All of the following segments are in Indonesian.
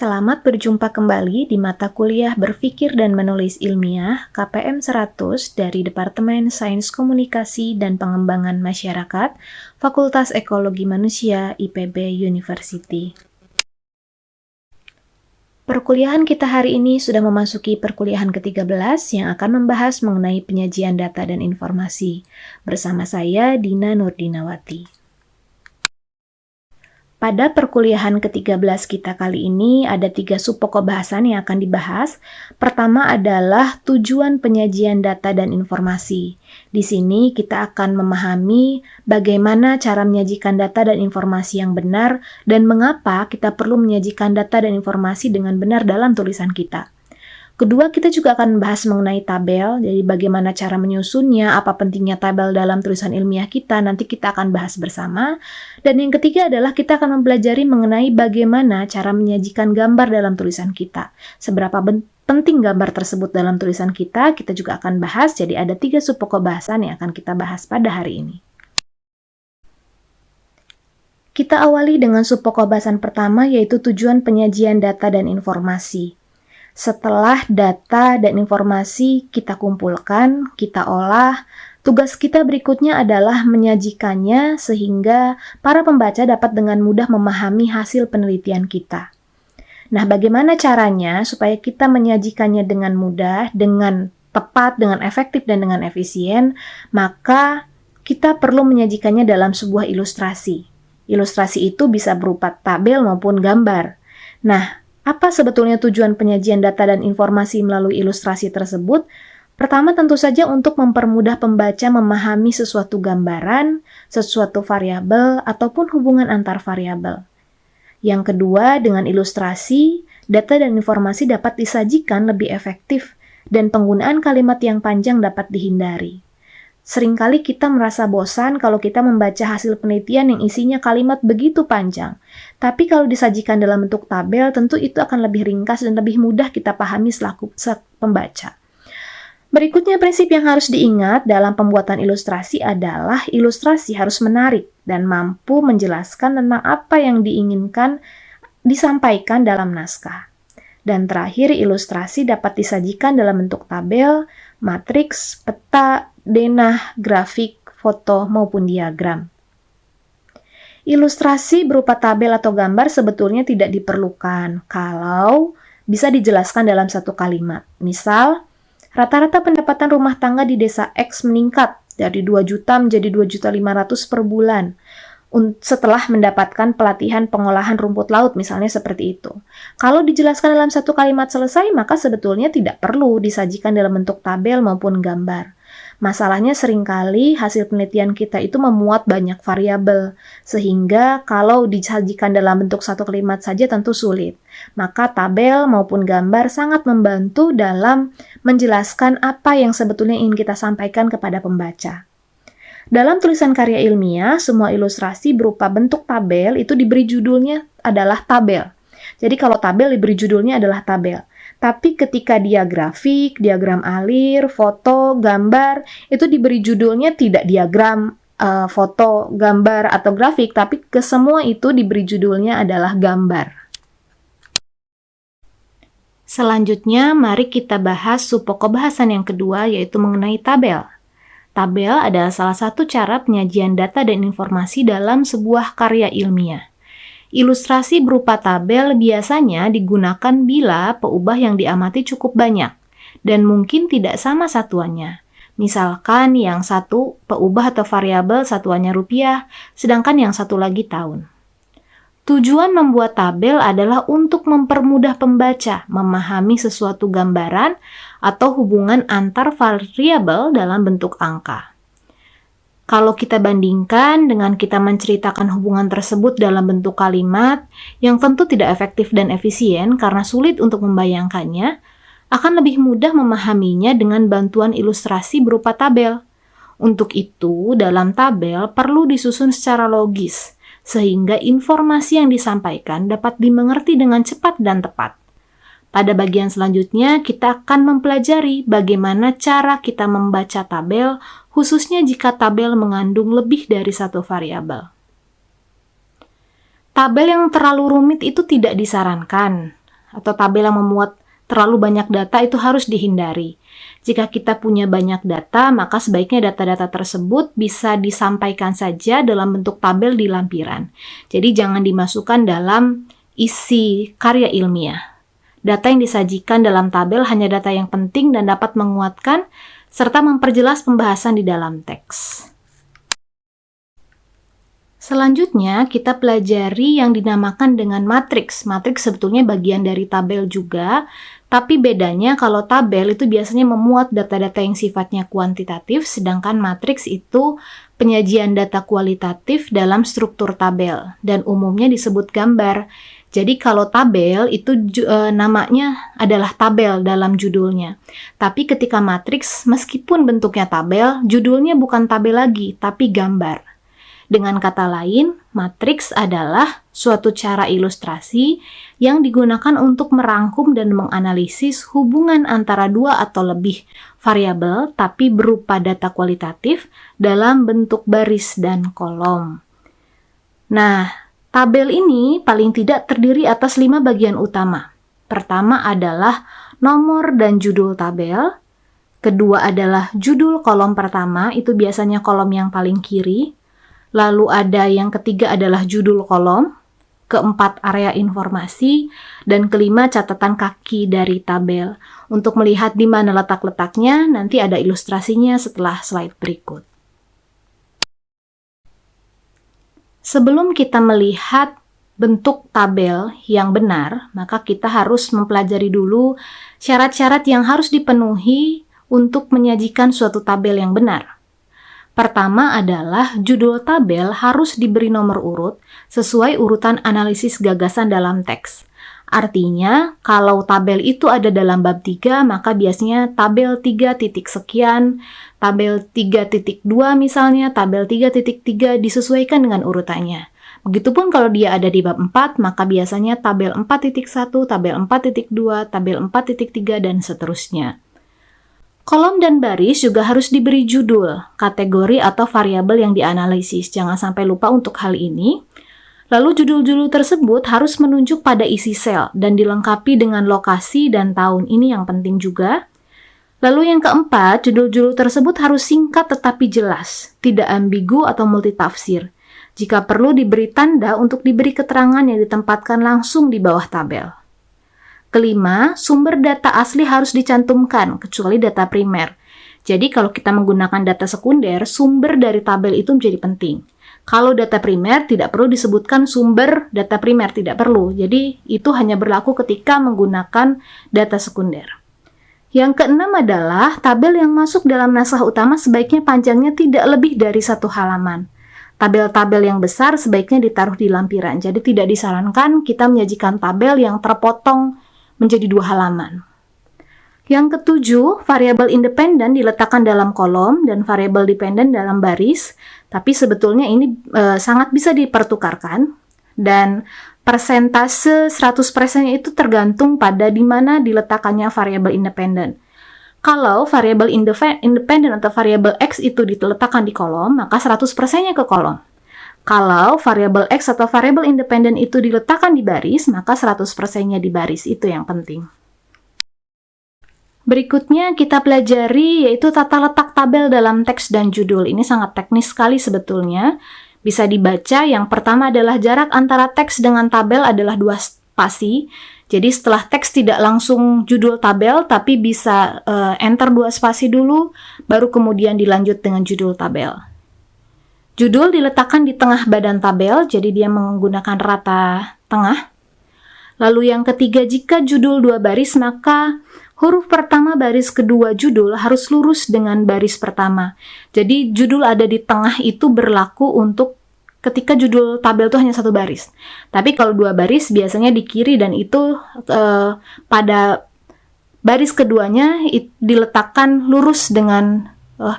Selamat berjumpa kembali di mata kuliah Berpikir dan Menulis Ilmiah KPM 100 dari Departemen Sains Komunikasi dan Pengembangan Masyarakat, Fakultas Ekologi Manusia, IPB University. Perkuliahan kita hari ini sudah memasuki perkuliahan ke-13 yang akan membahas mengenai penyajian data dan informasi. Bersama saya, Dina Nurdinawati. Pada perkuliahan ke-13 kita kali ini ada 3 subpokok bahasan yang akan dibahas. Pertama adalah tujuan penyajian data dan informasi. Di sini kita akan memahami bagaimana cara menyajikan data dan informasi yang benar dan mengapa kita perlu menyajikan data dan informasi dengan benar dalam tulisan kita. Kedua, kita juga akan membahas mengenai tabel, jadi bagaimana cara menyusunnya, apa pentingnya tabel dalam tulisan ilmiah kita, nanti kita akan bahas bersama. Dan yang ketiga adalah kita akan mempelajari mengenai bagaimana cara menyajikan gambar dalam tulisan kita. Seberapa penting gambar tersebut dalam tulisan kita juga akan bahas, jadi ada 3 subpokok bahasan yang akan kita bahas pada hari ini. Kita awali dengan subpokok bahasan pertama, yaitu tujuan penyajian data dan informasi. Setelah data dan informasi kita kumpulkan, kita olah, tugas kita berikutnya adalah menyajikannya sehingga para pembaca dapat dengan mudah memahami hasil penelitian kita. Nah, bagaimana caranya supaya kita menyajikannya dengan mudah, dengan tepat, dengan efektif, dan dengan efisien? Maka kita perlu menyajikannya dalam sebuah ilustrasi. Ilustrasi itu bisa berupa tabel maupun gambar. Nah, apa sebetulnya tujuan penyajian data dan informasi melalui ilustrasi tersebut? Pertama, tentu saja untuk mempermudah pembaca memahami sesuatu gambaran, sesuatu variabel, ataupun hubungan antar variabel. Yang kedua, dengan ilustrasi, data dan informasi dapat disajikan lebih efektif dan penggunaan kalimat yang panjang dapat dihindari. Seringkali kita merasa bosan kalau kita membaca hasil penelitian yang isinya kalimat begitu panjang. Tapi kalau disajikan dalam bentuk tabel, tentu itu akan lebih ringkas dan lebih mudah kita pahami selaku pembaca. Berikutnya, prinsip yang harus diingat dalam pembuatan ilustrasi adalah ilustrasi harus menarik dan mampu menjelaskan tentang apa yang diinginkan disampaikan dalam naskah. Dan terakhir, ilustrasi dapat disajikan dalam bentuk tabel, matriks, peta, denah, grafik, foto, maupun diagram. Ilustrasi berupa tabel atau gambar sebetulnya tidak diperlukan kalau bisa dijelaskan dalam satu kalimat. Misal, rata-rata pendapatan rumah tangga di desa X meningkat dari 2 juta menjadi 2.500.000 per bulan setelah mendapatkan pelatihan pengolahan rumput laut, misalnya seperti itu. Kalau dijelaskan dalam satu kalimat selesai, maka sebetulnya tidak perlu disajikan dalam bentuk tabel maupun gambar. Masalahnya seringkali hasil penelitian kita itu memuat banyak variabel, sehingga kalau disajikan dalam bentuk satu kalimat saja tentu sulit. Maka tabel maupun gambar sangat membantu dalam menjelaskan apa yang sebetulnya ingin kita sampaikan kepada pembaca. Dalam tulisan karya ilmiah, semua ilustrasi berupa bentuk tabel itu diberi judulnya adalah tabel. Jadi kalau tabel diberi judulnya adalah tabel. Tapi ketika dia grafik, diagram alir, foto, gambar, itu diberi judulnya tidak diagram, foto, gambar, atau grafik, tapi ke semua itu diberi judulnya adalah gambar. Selanjutnya, mari kita bahas subpokok bahasan yang kedua, yaitu mengenai tabel. Tabel adalah salah satu cara penyajian data dan informasi dalam sebuah karya ilmiah. Ilustrasi berupa tabel biasanya digunakan bila peubah yang diamati cukup banyak dan mungkin tidak sama satuannya. Misalkan yang satu peubah atau variabel satuannya rupiah, sedangkan yang satu lagi tahun. Tujuan membuat tabel adalah untuk mempermudah pembaca memahami sesuatu gambaran atau hubungan antar variabel dalam bentuk angka. Kalau kita bandingkan dengan kita menceritakan hubungan tersebut dalam bentuk kalimat yang tentu tidak efektif dan efisien karena sulit untuk membayangkannya, akan lebih mudah memahaminya dengan bantuan ilustrasi berupa tabel. Untuk itu, dalam tabel perlu disusun secara logis, sehingga informasi yang disampaikan dapat dimengerti dengan cepat dan tepat. Pada bagian selanjutnya, kita akan mempelajari bagaimana cara kita membaca tabel, khususnya jika tabel mengandung lebih dari satu variabel. Tabel yang terlalu rumit itu tidak disarankan. atau tabel yang memuat terlalu banyak data itu harus dihindari. Jika kita punya banyak data, maka sebaiknya data-data tersebut bisa disampaikan saja dalam bentuk tabel di lampiran. Jadi jangan dimasukkan dalam isi karya ilmiah. Data yang disajikan dalam tabel hanya data yang penting dan dapat menguatkan serta memperjelas pembahasan di dalam teks. Selanjutnya, kita pelajari yang dinamakan dengan matriks. Matriks sebetulnya bagian dari tabel juga, tapi bedanya kalau tabel itu biasanya memuat data-data yang sifatnya kuantitatif, sedangkan matriks itu penyajian data kualitatif dalam struktur tabel, dan umumnya disebut gambar. Jadi kalau tabel itu namanya adalah tabel dalam judulnya. Tapi ketika matriks, meskipun bentuknya tabel, judulnya bukan tabel lagi, tapi gambar. Dengan kata lain, matriks adalah suatu cara ilustrasi yang digunakan untuk merangkum dan menganalisis hubungan antara dua atau lebih variabel tapi berupa data kualitatif dalam bentuk baris dan kolom. Nah, tabel ini paling tidak terdiri atas 5 bagian utama. Pertama adalah nomor dan judul tabel. Kedua adalah judul kolom pertama, itu biasanya kolom yang paling kiri. Lalu ada yang ketiga adalah judul kolom, keempat area informasi, dan kelima catatan kaki dari tabel. Untuk melihat di mana letak-letaknya, nanti ada ilustrasinya setelah slide berikut. Sebelum kita melihat bentuk tabel yang benar, maka kita harus mempelajari dulu syarat-syarat yang harus dipenuhi untuk menyajikan suatu tabel yang benar. Pertama adalah judul tabel harus diberi nomor urut sesuai urutan analisis gagasan dalam teks. Artinya, kalau tabel itu ada dalam bab 3, maka biasanya tabel 3 titik sekian, tabel 3.2 misalnya, tabel 3.3 disesuaikan dengan urutannya. Begitupun kalau dia ada di bab 4, maka biasanya tabel 4.1, tabel 4.2, tabel 4.3, dan seterusnya. Kolom dan baris juga harus diberi judul, kategori atau variabel yang dianalisis. Jangan sampai lupa untuk hal ini. Lalu judul-judul tersebut harus menunjuk pada isi sel dan dilengkapi dengan lokasi dan tahun. Ini yang penting juga. Lalu yang keempat, judul-judul tersebut harus singkat tetapi jelas, tidak ambigu atau multitafsir. Jika perlu diberi tanda untuk diberi keterangan yang ditempatkan langsung di bawah tabel. Kelima, sumber data asli harus dicantumkan, kecuali data primer. Jadi kalau kita menggunakan data sekunder, sumber dari tabel itu menjadi penting. Kalau data primer, tidak perlu disebutkan sumber data primer, tidak perlu. Jadi itu hanya berlaku ketika menggunakan data sekunder. Yang keenam adalah, tabel yang masuk dalam naskah utama sebaiknya panjangnya tidak lebih dari 1 halaman. Tabel-tabel yang besar sebaiknya ditaruh di lampiran. Jadi tidak disarankan kita menyajikan tabel yang terpotong menjadi 2 halaman. Yang ketujuh, variabel independen diletakkan dalam kolom dan variabel dependen dalam baris, tapi sebetulnya ini sangat bisa dipertukarkan, dan persentase 100% itu tergantung pada di mana diletakkannya variabel independen. Kalau variabel independen atau variabel X itu diletakkan di kolom, maka 100%-nya ke kolom. Kalau variabel X atau variabel independen itu diletakkan di baris, maka 100%-nya di baris. Itu yang penting. Berikutnya kita pelajari yaitu tata letak tabel dalam teks dan judul. Ini sangat teknis sekali sebetulnya. Bisa dibaca, yang pertama adalah jarak antara teks dengan tabel adalah 2 spasi. Jadi setelah teks tidak langsung judul tabel, tapi bisa enter 2 spasi dulu, baru kemudian dilanjut dengan judul tabel. Judul diletakkan di tengah badan tabel, jadi dia menggunakan rata tengah. Lalu yang ketiga, jika judul 2 baris, maka huruf pertama baris kedua judul harus lurus dengan baris pertama. Jadi judul ada di tengah itu berlaku untuk ketika judul tabel itu hanya 1 baris. Tapi kalau 2 baris biasanya di kiri, dan itu pada baris keduanya diletakkan lurus dengan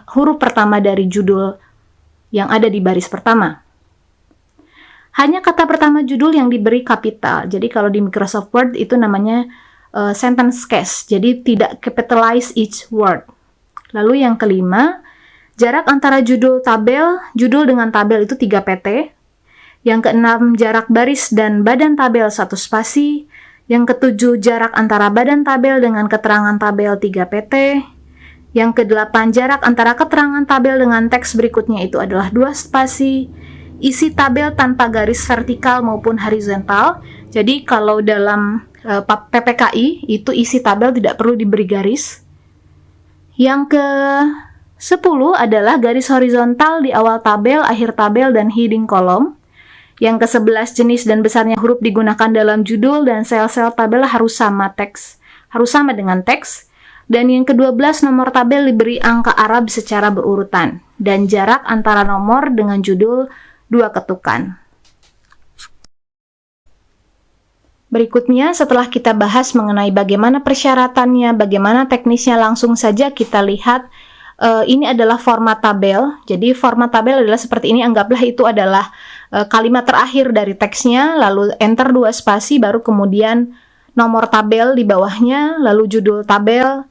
huruf pertama dari judul yang ada di baris pertama. Hanya kata pertama judul yang diberi kapital. Jadi kalau di Microsoft Word itu namanya sentence case. Jadi tidak capitalize each word. Lalu yang kelima, jarak antara judul dengan tabel itu 3 pt. Yang keenam, jarak baris dan badan tabel 1 spasi. Yang ketujuh, jarak antara badan tabel dengan keterangan tabel 3PT. Yang kedelapan, jarak antara keterangan tabel dengan teks berikutnya itu adalah 2 spasi. Isi tabel tanpa garis vertikal maupun horizontal. Jadi kalau dalam PPKI itu isi tabel tidak perlu diberi garis. Yang ke-10 adalah garis horizontal di awal tabel, akhir tabel, dan heading kolom. Yang ke-11, jenis dan besarnya huruf digunakan dalam judul dan sel-sel tabel harus sama dengan teks. Dan yang ke-12, nomor tabel diberi angka Arab secara berurutan. Dan jarak antara nomor dengan judul 2 ketukan. Berikutnya, setelah kita bahas mengenai bagaimana persyaratannya, bagaimana teknisnya, langsung saja kita lihat ini adalah format tabel. Jadi format tabel adalah seperti ini, anggaplah itu adalah kalimat terakhir dari teksnya, lalu enter 2 spasi, baru kemudian nomor tabel di bawahnya, lalu judul tabel,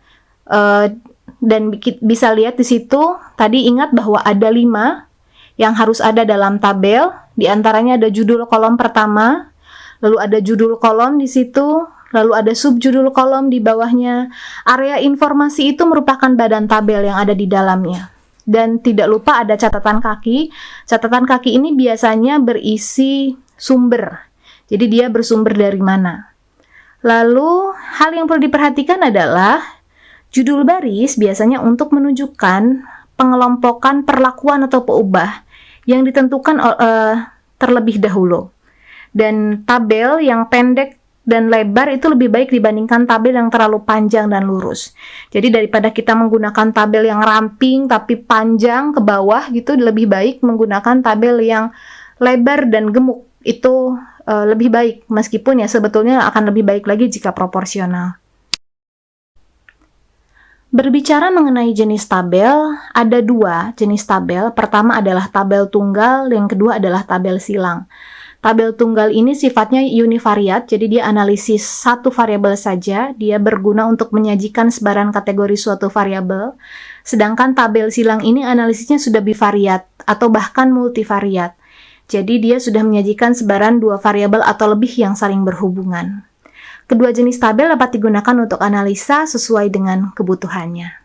dan bisa lihat di situ, tadi ingat bahwa ada 5 yang harus ada dalam tabel, di antaranya ada judul kolom pertama, lalu ada judul kolom di situ, lalu ada subjudul kolom di bawahnya. Area informasi itu merupakan badan tabel yang ada di dalamnya. Dan tidak lupa ada catatan kaki. Catatan kaki ini biasanya berisi sumber. Jadi dia bersumber dari mana. Lalu hal yang perlu diperhatikan adalah judul baris biasanya untuk menunjukkan pengelompokan perlakuan atau peubah yang ditentukan terlebih dahulu. Dan tabel yang pendek dan lebar itu lebih baik dibandingkan tabel yang terlalu panjang dan lurus. Jadi daripada kita menggunakan tabel yang ramping tapi panjang ke bawah gitu, lebih baik menggunakan tabel yang lebar dan gemuk. Itu lebih baik, meskipun ya sebetulnya akan lebih baik lagi jika proporsional. Berbicara mengenai jenis tabel, ada 2 jenis tabel. Pertama adalah tabel tunggal, yang kedua adalah tabel silang. Tabel tunggal ini sifatnya univariat, jadi dia analisis satu variabel saja, dia berguna untuk menyajikan sebaran kategori suatu variabel. Sedangkan tabel silang ini analisisnya sudah bivariat atau bahkan multivariat. Jadi dia sudah menyajikan sebaran 2 variabel atau lebih yang saling berhubungan. Kedua jenis tabel dapat digunakan untuk analisa sesuai dengan kebutuhannya.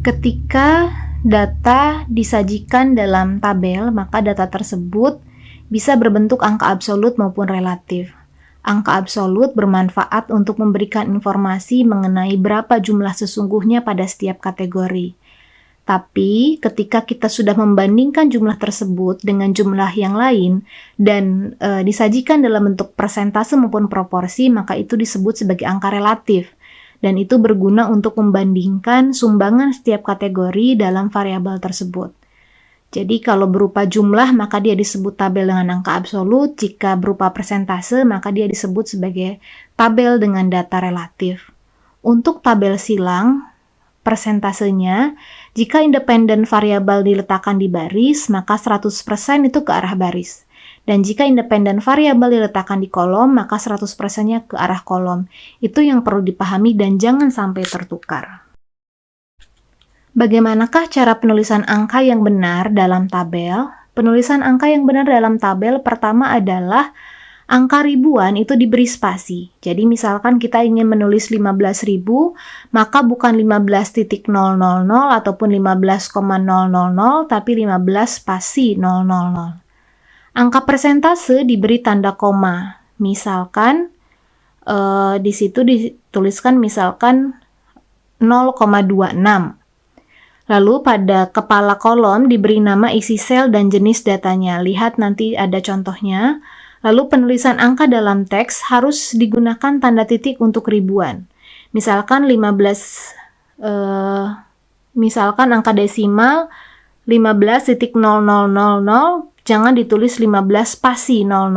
Ketika data disajikan dalam tabel, maka data tersebut bisa berbentuk angka absolut maupun relatif. Angka absolut bermanfaat untuk memberikan informasi mengenai berapa jumlah sesungguhnya pada setiap kategori. Tapi ketika kita sudah membandingkan jumlah tersebut dengan jumlah yang lain dan disajikan dalam bentuk persentase maupun proporsi, maka itu disebut sebagai angka relatif. Dan itu berguna untuk membandingkan sumbangan setiap kategori dalam variabel tersebut. Jadi kalau berupa jumlah maka dia disebut tabel dengan angka absolut, jika berupa persentase maka dia disebut sebagai tabel dengan data relatif. Untuk tabel silang, persentasenya, jika independen variabel diletakkan di baris, maka 100% itu ke arah baris. Dan jika independen variabel diletakkan di kolom, maka 100%-nya ke arah kolom. Itu yang perlu dipahami dan jangan sampai tertukar. Bagaimanakah cara penulisan angka yang benar dalam tabel? Penulisan angka yang benar dalam tabel pertama adalah angka ribuan itu diberi spasi. Jadi misalkan kita ingin menulis 15.000, maka bukan 15.000 ataupun 15,000, tapi 15 spasi 000. Angka persentase diberi tanda koma. Misalkan di situ dituliskan misalkan 0,26. Lalu pada kepala kolom diberi nama isi sel dan jenis datanya. Lihat nanti ada contohnya. Lalu penulisan angka dalam teks harus digunakan tanda titik untuk ribuan. Misalkan misalkan angka desimal 15.0000, jangan ditulis 15 spasi 000.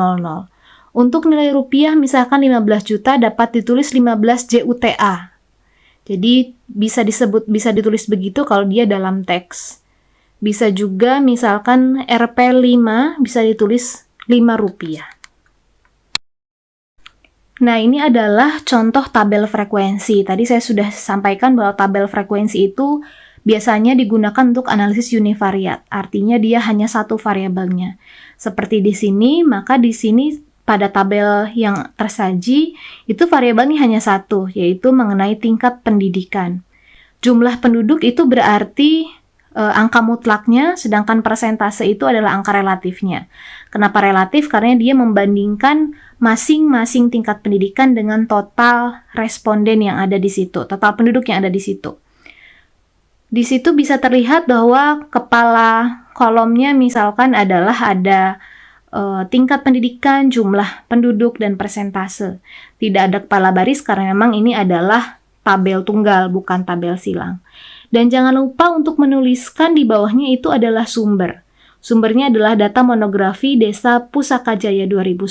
Untuk nilai rupiah misalkan 15 juta dapat ditulis 15 JUTA. Jadi bisa ditulis begitu kalau dia dalam teks. Bisa juga misalkan Rp5 bisa ditulis 5 rupiah. Nah, ini adalah contoh tabel frekuensi. Tadi saya sudah sampaikan bahwa tabel frekuensi itu biasanya digunakan untuk analisis univariat. Artinya dia hanya satu variabelnya. Seperti di sini, maka di sini pada tabel yang tersaji, itu variabelnya hanya satu, yaitu mengenai tingkat pendidikan. Jumlah penduduk itu berarti angka mutlaknya, sedangkan persentase itu adalah angka relatifnya. Kenapa relatif? Karena dia membandingkan masing-masing tingkat pendidikan dengan total responden yang ada di situ, total penduduk yang ada di situ. Di situ bisa terlihat bahwa kepala kolomnya misalkan adalah ada tingkat pendidikan, jumlah penduduk, dan persentase. Tidak ada kepala baris karena memang ini adalah tabel tunggal, bukan tabel silang. Dan jangan lupa untuk menuliskan di bawahnya itu adalah sumber. Sumbernya adalah data monografi Desa Pusaka Jaya 2010.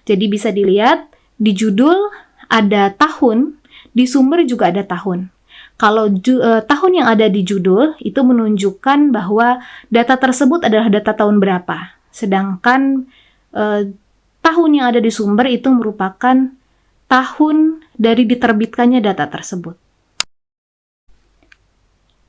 Jadi bisa dilihat di judul ada tahun, di sumber juga ada tahun. Kalau tahun yang ada di judul itu menunjukkan bahwa data tersebut adalah data tahun berapa. Sedangkan tahun yang ada di sumber itu merupakan tahun dari diterbitkannya data tersebut.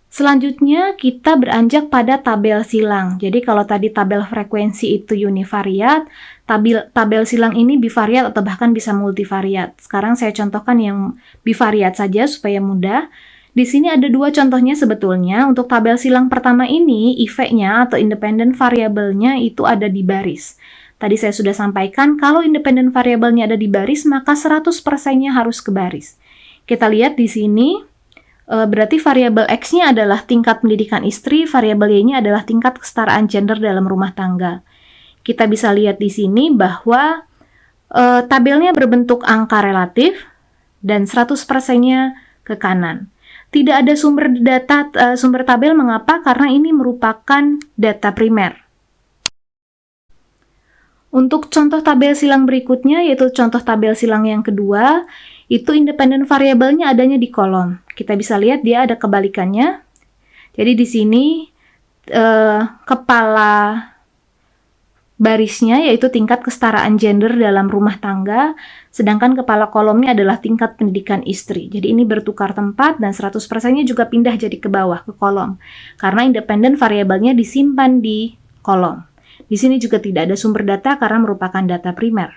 Selanjutnya kita beranjak pada tabel silang. Jadi kalau tadi tabel frekuensi itu univariat, tabel silang ini bivariat atau bahkan bisa multivariat. Sekarang saya contohkan yang bivariat saja supaya mudah. Di sini ada dua contohnya sebetulnya. Untuk tabel silang pertama ini, IV-nya atau independent variable-nya itu ada di baris. Tadi saya sudah sampaikan, kalau independent variable-nya ada di baris, maka 100%-nya harus ke baris. Kita lihat di sini, berarti variabel X-nya adalah tingkat pendidikan istri, variabel Y-nya adalah tingkat kesetaraan gender dalam rumah tangga. Kita bisa lihat di sini bahwa tabelnya berbentuk angka relatif dan 100%-nya ke kanan. Tidak ada sumber tabel, mengapa? Karena ini merupakan data primer. Untuk contoh tabel silang berikutnya, yaitu contoh tabel silang yang kedua, itu independent variabelnya adanya di kolom. Kita bisa lihat dia ada kebalikannya. Jadi di sini kepala barisnya yaitu tingkat kesetaraan gender dalam rumah tangga, sedangkan kepala kolomnya adalah tingkat pendidikan istri. Jadi ini bertukar tempat dan 100%-nya juga pindah jadi ke bawah, ke kolom. Karena independent variabelnya disimpan di kolom. Di sini juga tidak ada sumber data karena merupakan data primer.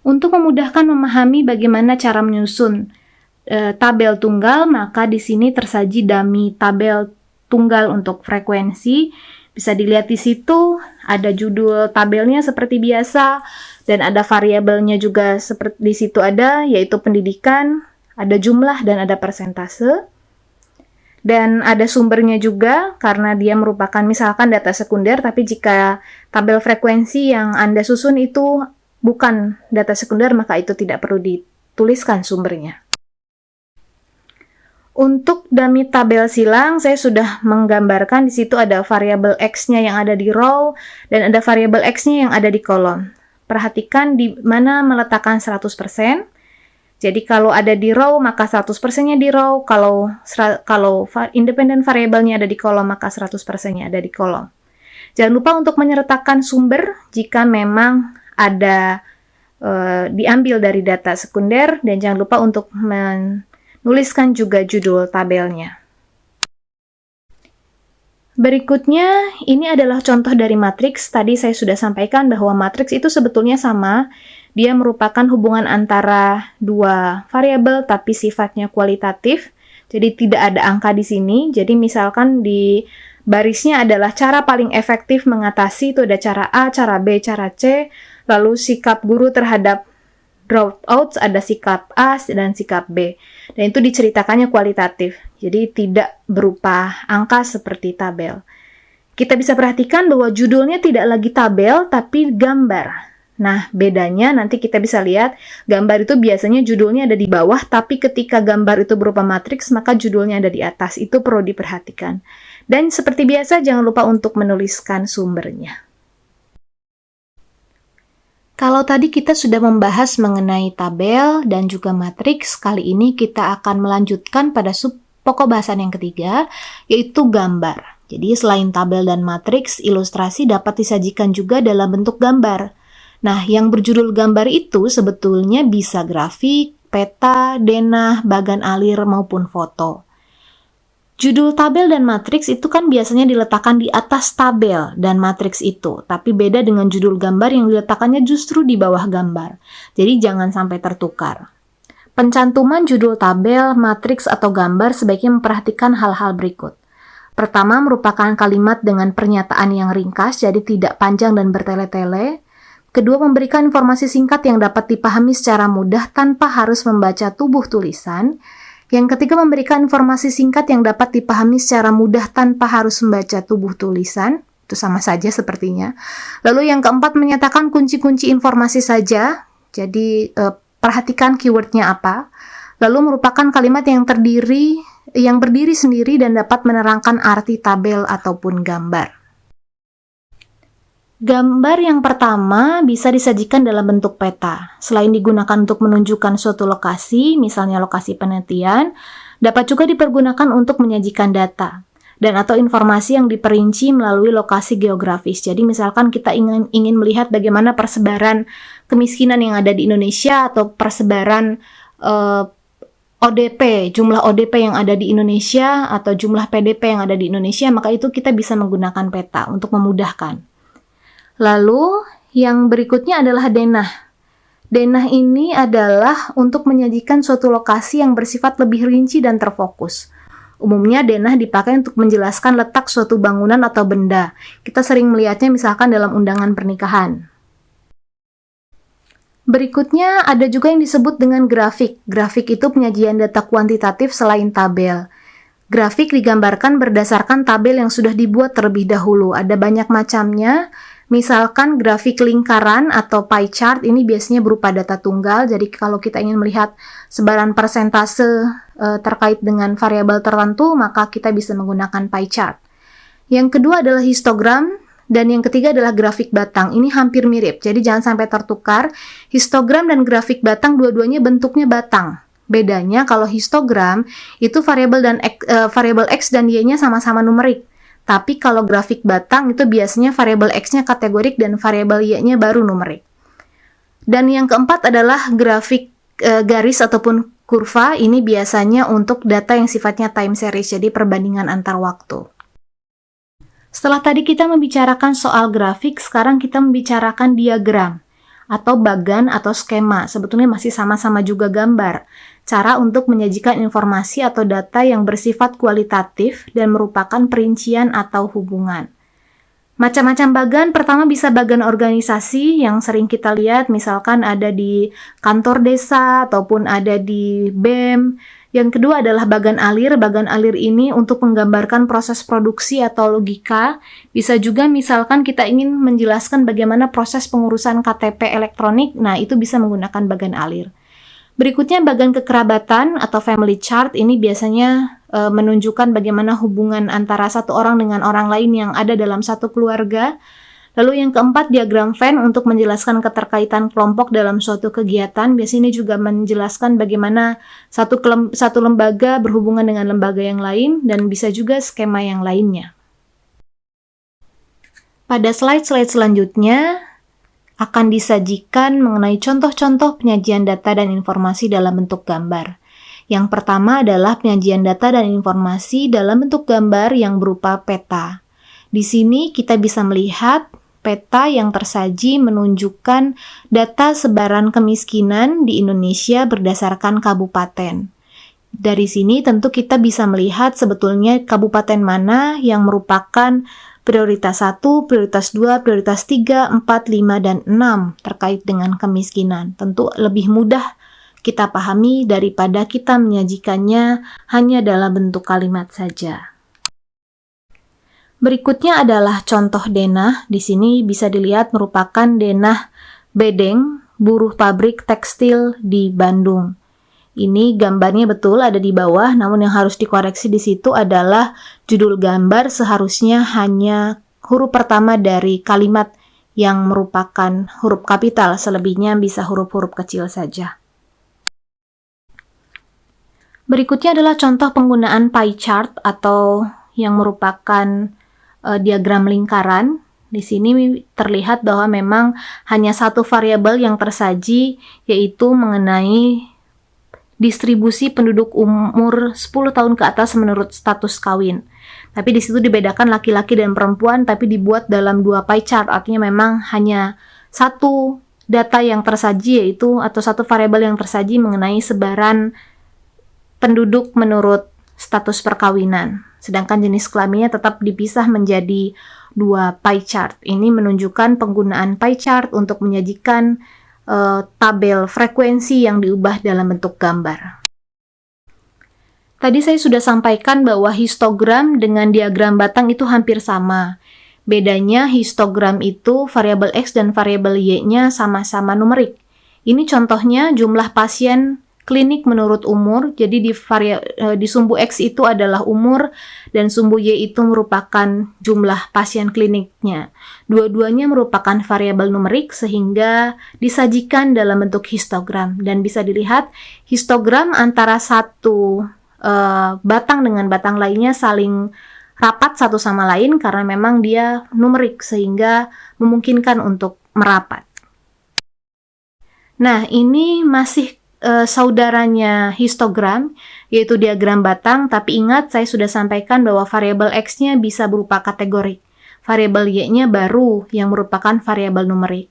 Untuk memudahkan memahami bagaimana cara menyusun tabel tunggal, maka di sini tersaji dummy tabel tunggal untuk frekuensi. Bisa dilihat di situ ada judul tabelnya seperti biasa dan ada variabelnya juga seperti di situ ada, yaitu pendidikan, ada jumlah dan ada persentase. Dan ada sumbernya juga karena dia merupakan misalkan data sekunder, tapi jika tabel frekuensi yang Anda susun itu bukan data sekunder, maka itu tidak perlu dituliskan sumbernya. Untuk dummy tabel silang, saya sudah menggambarkan di situ ada variabel X-nya yang ada di row dan ada variabel X-nya yang ada di kolom. Perhatikan di mana meletakkan 100%. Jadi kalau ada di row, maka 100%-nya di row. Kalau independent variabelnya ada di kolom, maka 100%-nya ada di kolom. Jangan lupa untuk menyertakan sumber jika memang ada diambil dari data sekunder, dan jangan lupa untuk menuliskan juga judul tabelnya. Berikutnya, ini adalah contoh dari matriks. Tadi saya sudah sampaikan bahwa matriks itu sebetulnya sama. Dia merupakan hubungan antara dua variabel tapi sifatnya kualitatif. Jadi tidak ada angka di sini. Jadi misalkan di barisnya adalah cara paling efektif mengatasi, itu ada cara A, cara B, cara C. Lalu sikap guru terhadap dropouts ada sikap A dan sikap B. Dan itu diceritakannya kualitatif. Jadi tidak berupa angka seperti tabel. Kita bisa perhatikan bahwa judulnya tidak lagi tabel tapi gambar. Nah, bedanya nanti kita bisa lihat, gambar itu biasanya judulnya ada di bawah, tapi ketika gambar itu berupa matriks, maka judulnya ada di atas. Itu perlu diperhatikan. Dan seperti biasa, jangan lupa untuk menuliskan sumbernya. Kalau tadi kita sudah membahas mengenai tabel dan juga matriks, kali ini kita akan melanjutkan pada pokok bahasan yang ketiga, yaitu gambar. Jadi selain tabel dan matriks, ilustrasi dapat disajikan juga dalam bentuk gambar. Nah, yang berjudul gambar itu sebetulnya bisa grafik, peta, denah, bagan alir, maupun foto. Judul tabel dan matriks itu kan biasanya diletakkan di atas tabel dan matriks itu, tapi beda dengan judul gambar yang diletakkannya justru di bawah gambar. Jadi jangan sampai tertukar. Pencantuman judul tabel, matriks, atau gambar sebaiknya memperhatikan hal-hal berikut. Pertama, merupakan kalimat dengan pernyataan yang ringkas, jadi tidak panjang dan bertele-tele. Kedua, memberikan informasi singkat yang dapat dipahami secara mudah tanpa harus membaca tubuh tulisan. Yang ketiga, memberikan informasi singkat yang dapat dipahami secara mudah tanpa harus membaca tubuh tulisan. Itu sama saja sepertinya. Lalu yang keempat, menyatakan kunci-kunci informasi saja. Jadi, perhatikan keywordnya apa. Lalu merupakan kalimat yang berdiri sendiri dan dapat menerangkan arti tabel ataupun gambar. Gambar yang pertama bisa disajikan dalam bentuk peta. Selain digunakan untuk menunjukkan suatu lokasi, misalnya lokasi penelitian, dapat juga dipergunakan untuk menyajikan data dan atau informasi yang diperinci melalui lokasi geografis. Jadi misalkan kita ingin melihat bagaimana persebaran kemiskinan yang ada di Indonesia atau persebaran ODP, jumlah ODP yang ada di Indonesia atau jumlah PDP yang ada di Indonesia, maka itu kita bisa menggunakan peta untuk memudahkan. Lalu, yang berikutnya adalah denah. Denah ini adalah untuk menyajikan suatu lokasi yang bersifat lebih rinci dan terfokus. Umumnya, denah dipakai untuk menjelaskan letak suatu bangunan atau benda. Kita sering melihatnya misalkan dalam undangan pernikahan. Berikutnya, ada juga yang disebut dengan grafik. Grafik itu penyajian data kuantitatif selain tabel. Grafik digambarkan berdasarkan tabel yang sudah dibuat terlebih dahulu. Ada banyak macamnya. Misalkan grafik lingkaran atau pie chart ini biasanya berupa data tunggal. Jadi kalau kita ingin melihat sebaran persentase terkait dengan variabel tertentu, maka kita bisa menggunakan pie chart. Yang kedua adalah histogram dan yang ketiga adalah grafik batang. Ini hampir mirip, jadi jangan sampai tertukar. Histogram dan grafik batang dua-duanya bentuknya batang. Bedanya kalau histogram itu variabel X dan Y-nya sama-sama numerik. Tapi kalau grafik batang itu biasanya variabel X-nya kategorik dan variabel Y-nya baru numerik. Dan yang keempat adalah grafik garis ataupun kurva. Ini biasanya untuk data yang sifatnya time series, jadi perbandingan antar waktu. Setelah tadi kita membicarakan soal grafik, sekarang kita membicarakan diagram atau bagan atau skema. Sebetulnya masih sama-sama juga gambar. Cara untuk menyajikan informasi atau data yang bersifat kualitatif dan merupakan perincian atau hubungan. Macam-macam bagan, pertama bisa bagan organisasi yang sering kita lihat, misalkan ada di kantor desa ataupun ada di BEM. Yang kedua adalah bagan alir. Bagan alir ini untuk menggambarkan proses produksi atau logika. Bisa juga misalkan kita ingin menjelaskan bagaimana proses pengurusan KTP elektronik, nah itu bisa menggunakan bagan alir. Berikutnya bagan kekerabatan atau family chart. Ini biasanya menunjukkan bagaimana hubungan antara satu orang dengan orang lain yang ada dalam satu keluarga. Lalu yang keempat, diagram Venn untuk menjelaskan keterkaitan kelompok dalam suatu kegiatan. Biasanya ini juga menjelaskan bagaimana satu lembaga berhubungan dengan lembaga yang lain dan bisa juga skema yang lainnya. Pada slide-slide selanjutnya akan disajikan mengenai contoh-contoh penyajian data dan informasi dalam bentuk gambar. Yang pertama adalah penyajian data dan informasi dalam bentuk gambar yang berupa peta. Di sini kita bisa melihat peta yang tersaji menunjukkan data sebaran kemiskinan di Indonesia berdasarkan kabupaten. Dari sini tentu kita bisa melihat sebetulnya kabupaten mana yang merupakan prioritas 1, prioritas 2, prioritas 3, 4, 5, dan 6 terkait dengan kemiskinan. Tentu lebih mudah kita pahami daripada kita menyajikannya hanya dalam bentuk kalimat saja. Berikutnya adalah contoh denah. Di sini bisa dilihat merupakan denah bedeng, buruh pabrik tekstil di Bandung. Ini gambarnya betul ada di bawah, namun yang harus dikoreksi di situ adalah judul gambar seharusnya hanya huruf pertama dari kalimat yang merupakan huruf kapital, selebihnya bisa huruf-huruf kecil saja. Berikutnya adalah contoh penggunaan pie chart atau yang merupakan diagram lingkaran. Di sini terlihat bahwa memang hanya satu variabel yang tersaji, yaitu mengenai distribusi penduduk umur 10 tahun ke atas menurut status kawin. Tapi di situ dibedakan laki-laki dan perempuan, tapi dibuat dalam 2 pie chart, artinya memang hanya satu data yang tersaji, yaitu atau satu variabel yang tersaji mengenai sebaran penduduk menurut status perkawinan. Sedangkan jenis kelaminnya tetap dipisah menjadi 2 pie chart. Ini menunjukkan penggunaan pie chart untuk menyajikan tabel frekuensi yang diubah dalam bentuk gambar. Tadi saya sudah sampaikan bahwa histogram dengan diagram batang itu hampir sama. Bedanya histogram itu variabel X dan variabel Y-nya sama-sama numerik. Ini contohnya jumlah pasien klinik menurut umur, jadi di sumbu X itu adalah umur dan sumbu Y itu merupakan jumlah pasien kliniknya. Dua-duanya merupakan variabel numerik sehingga disajikan dalam bentuk histogram, dan bisa dilihat histogram antara satu batang dengan batang lainnya saling rapat satu sama lain karena memang dia numerik sehingga memungkinkan untuk merapat. Nah, ini masih saudaranya histogram, yaitu diagram batang, tapi ingat saya sudah sampaikan bahwa variabel X-nya bisa berupa kategorik. Variabel Y-nya baru yang merupakan variabel numerik.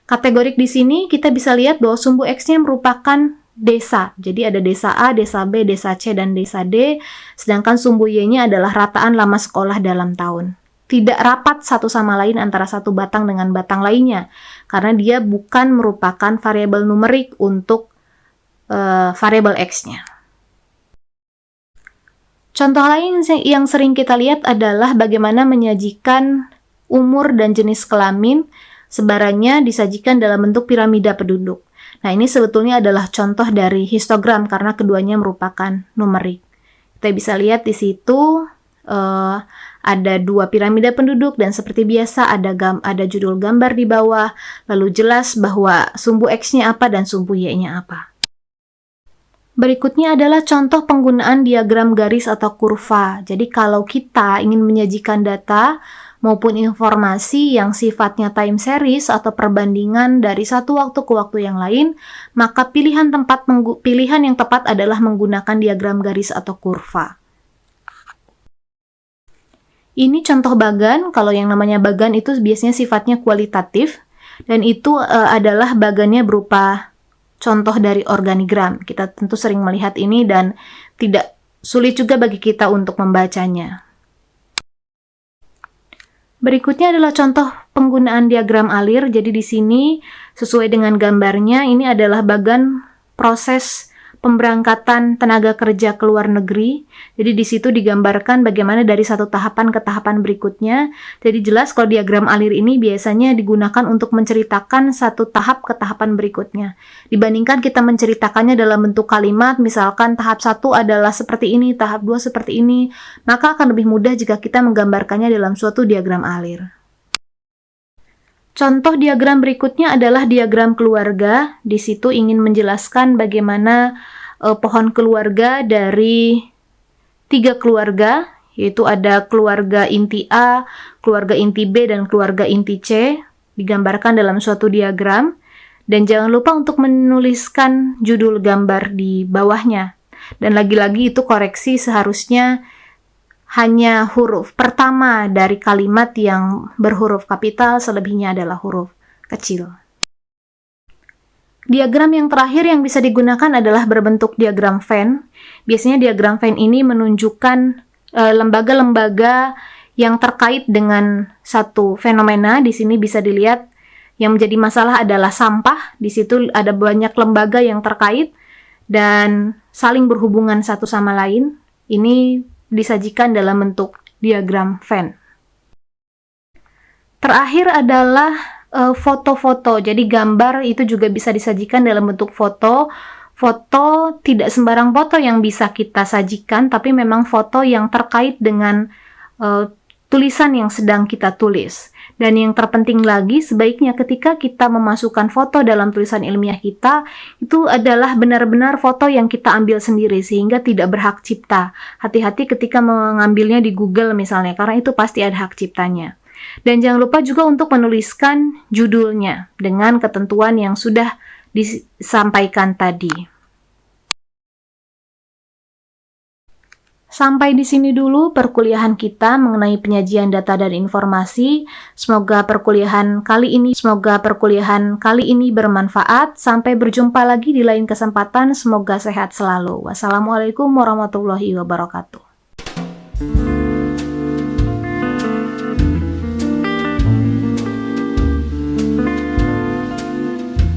Kategorik di sini kita bisa lihat bahwa sumbu X-nya merupakan desa. Jadi ada desa A, desa B, desa C, dan desa D, sedangkan sumbu Y-nya adalah rataan lama sekolah dalam tahun. Tidak rapat satu sama lain antara satu batang dengan batang lainnya, karena dia bukan merupakan variabel numerik untuk variabel X-nya. Contoh lain yang sering kita lihat adalah bagaimana menyajikan umur dan jenis kelamin sebarannya disajikan dalam bentuk piramida penduduk. Nah, ini sebetulnya adalah contoh dari histogram karena keduanya merupakan numerik. Kita bisa lihat di situ ada 2 piramida penduduk dan seperti biasa ada judul gambar di bawah, lalu jelas bahwa sumbu X-nya apa dan sumbu Y-nya apa. Berikutnya adalah contoh penggunaan diagram garis atau kurva. Jadi kalau kita ingin menyajikan data maupun informasi yang sifatnya time series atau perbandingan dari satu waktu ke waktu yang lain, maka pilihan yang tepat adalah menggunakan diagram garis atau kurva. Ini contoh bagan. Kalau yang namanya bagan itu biasanya sifatnya kualitatif, dan itu adalah bagannya berupa contoh dari organigram. Kita tentu sering melihat ini dan tidak sulit juga bagi kita untuk membacanya. Berikutnya adalah contoh penggunaan diagram alir. Jadi di sini sesuai dengan gambarnya, ini adalah bagan proses pemberangkatan tenaga kerja ke luar negeri. Jadi di situ digambarkan bagaimana dari satu tahapan ke tahapan berikutnya. Jadi jelas kalau diagram alir ini biasanya digunakan untuk menceritakan satu tahap ke tahapan berikutnya. Dibandingkan kita menceritakannya dalam bentuk kalimat, misalkan tahap 1 adalah seperti ini, tahap 2 seperti ini, maka akan lebih mudah jika kita menggambarkannya dalam suatu diagram alir. Contoh diagram berikutnya adalah diagram keluarga. Di situ ingin menjelaskan bagaimana pohon keluarga dari 3 keluarga, yaitu ada keluarga inti A, keluarga inti B, dan keluarga inti C, digambarkan dalam suatu diagram. Dan jangan lupa untuk menuliskan judul gambar di bawahnya. Dan lagi-lagi itu koreksi, seharusnya hanya huruf pertama dari kalimat yang berhuruf kapital, selebihnya adalah huruf kecil. Diagram yang terakhir yang bisa digunakan adalah berbentuk diagram Venn. Biasanya diagram Venn ini menunjukkan lembaga-lembaga yang terkait dengan satu fenomena. Di sini bisa dilihat yang menjadi masalah adalah sampah. Di situ ada banyak lembaga yang terkait dan saling berhubungan satu sama lain. Ini disajikan dalam bentuk diagram Venn. Terakhir adalah foto-foto. Jadi gambar itu juga bisa disajikan dalam bentuk foto. Foto tidak sembarang foto yang bisa kita sajikan, tapi memang foto yang terkait dengan tulisan yang sedang kita tulis. Dan yang terpenting lagi, sebaiknya ketika kita memasukkan foto dalam tulisan ilmiah kita, itu adalah benar-benar foto yang kita ambil sendiri, sehingga tidak berhak cipta. Hati-hati ketika mengambilnya di Google misalnya, karena itu pasti ada hak ciptanya. Dan jangan lupa juga untuk menuliskan judulnya dengan ketentuan yang sudah disampaikan tadi. Sampai di sini dulu perkuliahan kita mengenai penyajian data dan informasi. Semoga perkuliahan kali ini bermanfaat. Sampai berjumpa lagi di lain kesempatan. Semoga sehat selalu. Wassalamualaikum warahmatullahi wabarakatuh.